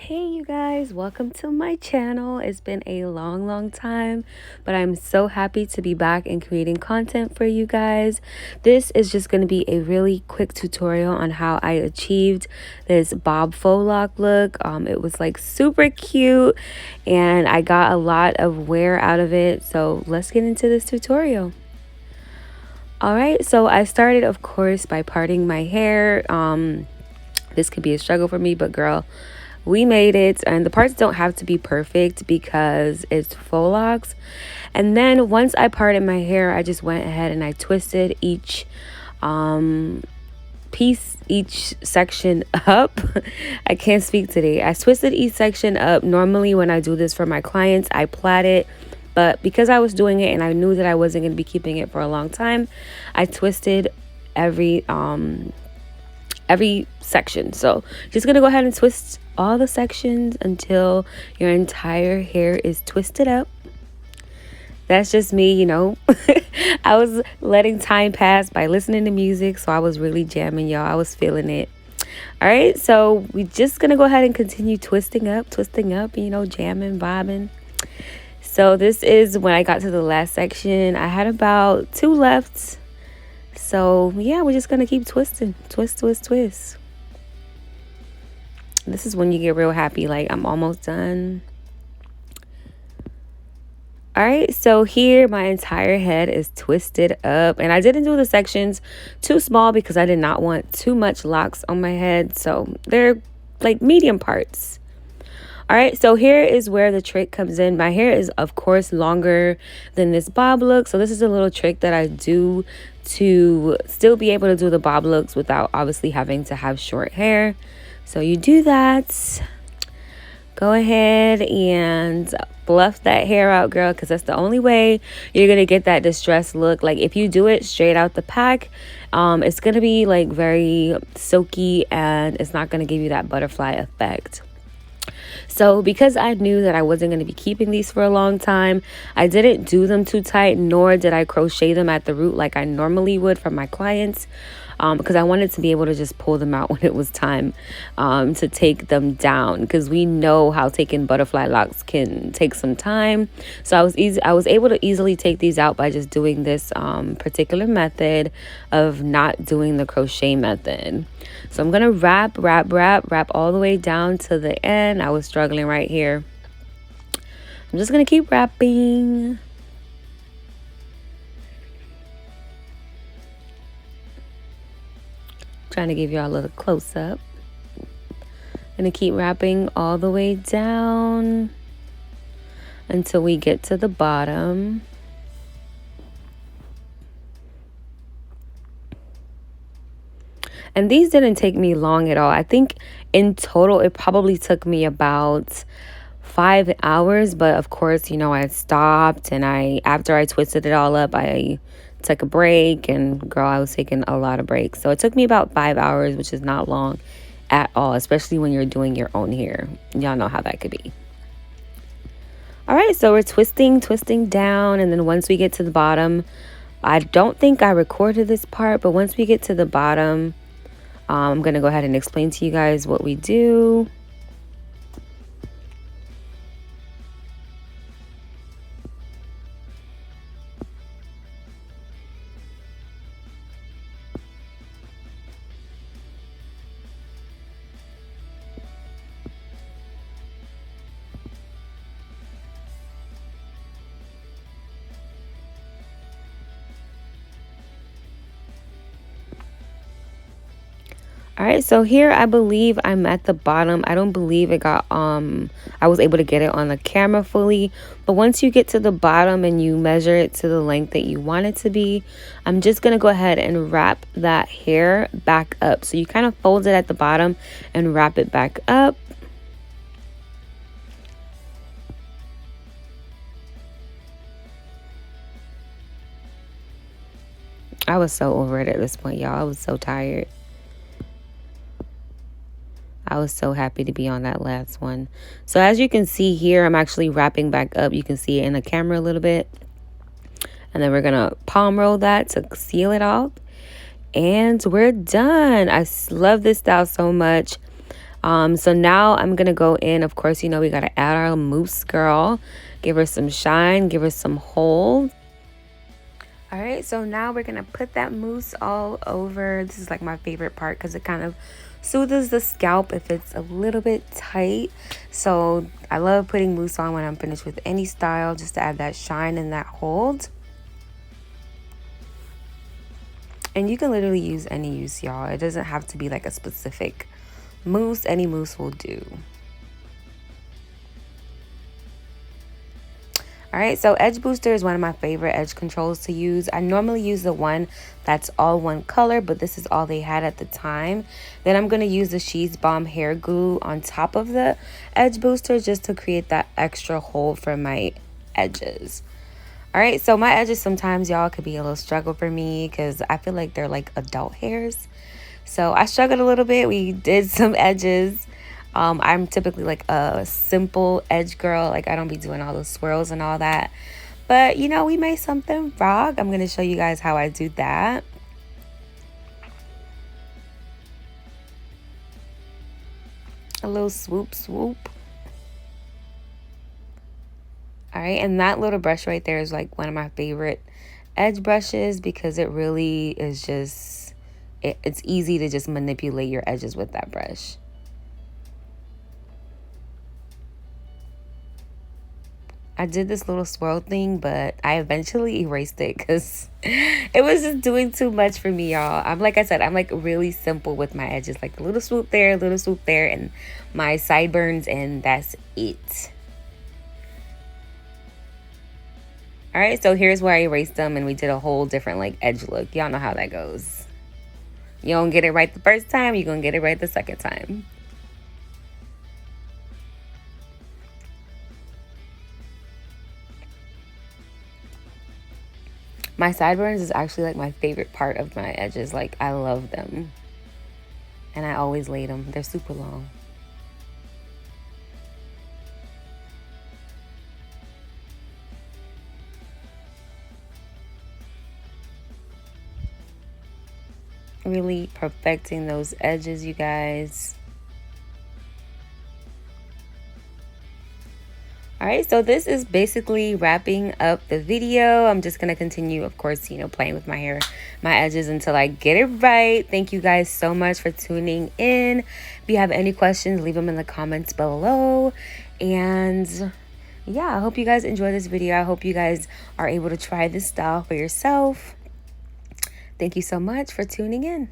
Hey you guys, welcome to my channel. It's been a long time, but I'm so happy to be back and creating content for you guys. This is just going to be a really quick tutorial on how I achieved this bob faux lock look. It was like super cute and I got a lot of wear out of it. So let's get into this tutorial. Alright, so I started of course by parting my hair. This could be a struggle for me, but girl, we made it. And the parts don't have to be perfect because it's faux locks. And then once I parted my hair, I just went ahead and I twisted each each section up. I can't speak today. I twisted each section up. Normally when I do this for my clients, I plait it, but because I was doing it and I knew that I wasn't going to be keeping it for a long time, I twisted every section. So just gonna go ahead and twist all the sections until your entire hair is twisted up. That's just me, you know. I was letting time pass by listening to music, so I was really jamming, y'all. I was feeling it. All right, so we just gonna go ahead and continue twisting up, you know, jamming, bobbing. So this is when I got to the last section. I had about 2 left. So yeah, we're just gonna keep twisting, twist. This is when you get real happy, like I'm almost done. All right, so here my entire head is twisted up, and I didn't do the sections too small because I did not want too much locks on my head, so they're like medium parts. All right, so here is where the trick comes in. My hair is of course longer than this bob look, so this is a little trick that I do to still be able to do the bob looks without obviously having to have short hair. So you do that, go ahead and fluff that hair out, girl, because that's the only way you're gonna get that distressed look. Like if you do it straight out the pack, it's gonna be like very silky and it's not gonna give you that butterfly effect. So because I knew that I wasn't going to be keeping these for a long time, I didn't do them too tight, nor did I crochet them at the root like I normally would for my clients, because I wanted to be able to just pull them out when it was time to take them down, because we know how taking butterfly locks can take some time. So I was able to easily take these out by just doing this particular method of not doing the crochet method. So I'm gonna wrap all the way down to the end. I was struggling right here. I'm just gonna keep wrapping. Trying to give y'all a little close up. Gonna keep wrapping all the way down until we get to the bottom. And these didn't take me long at all. I think in total it probably took me about 5 hours, but of course, you know, I stopped and after I twisted it all up, I took a break, and girl, I was taking a lot of breaks. So it took me about 5 hours, which is not long at all, especially when you're doing your own hair. Y'all know how that could be. All right, so we're twisting down, and then once we get to the bottom, I don't think I recorded this part, but once we get to the bottom, I'm gonna go ahead and explain to you guys what we do. All right, so here I believe I'm at the bottom. I don't believe it got I was able to get it on the camera fully, but once you get to the bottom and you measure it to the length that you want it to be, I'm just gonna go ahead and wrap that hair back up. So you kind of fold it at the bottom and wrap it back up. I was so over it at this point, y'all. I was so tired. I was so happy to be on that last one. So as you can see here, I'm actually wrapping back up. You can see it in the camera a little bit. And then we're going to palm roll that to seal it off. And we're done. I love this style so much. So now I'm gonna go in. Of course, you know we gotta add our mousse, girl. Give her some shine, give her some hold. All right, so now we're gonna put that mousse all over. This is like my favorite part because it kind of soothes the scalp if it's a little bit tight. So I love putting mousse on when I'm finished with any style, just to add that shine and that hold. And you can literally use any mousse, y'all. It doesn't have to be like a specific mousse. Any mousse will do. All right, so Edge Booster is one of my favorite edge controls to use. I normally use the one that's all one color, but this is all they had at the time. Then I'm going to use the She's Bomb hair glue on top of the Edge Booster just to create that extra hold for my edges. All right, so my edges sometimes, y'all, could be a little struggle for me because I feel like they're like adult hairs. So I struggled a little bit. We did some edges. I'm typically like a simple edge girl. Like I don't be doing all those swirls and all that. But, you know, we made something rock. I'm going to show you guys how I do that. A little swoop, swoop. All right, and that little brush right there is like one of my favorite edge brushes because it really is just, it's easy to just manipulate your edges with that brush. I did this little swirl thing, but I eventually erased it because it was just doing too much for me, y'all. Like I said, I'm like really simple with my edges. Like a little swoop there, a little swoop there, and my sideburns, and that's it. All right, so here's where I erased them, and we did a whole different like edge look. Y'all know how that goes. You don't get it right the first time, you're gonna get it right the second time. My sideburns is actually like my favorite part of my edges. Like I love them. And I always lay them. They're super long. Really perfecting those edges, you guys. All right, so this is basically wrapping up the video. I'm just going to continue, of course, you know, playing with my hair, my edges until I get it right. Thank you guys so much for tuning in. If you have any questions, leave them in the comments below. And yeah, I hope you guys enjoy this video. I hope you guys are able to try this style for yourself. Thank you so much for tuning in.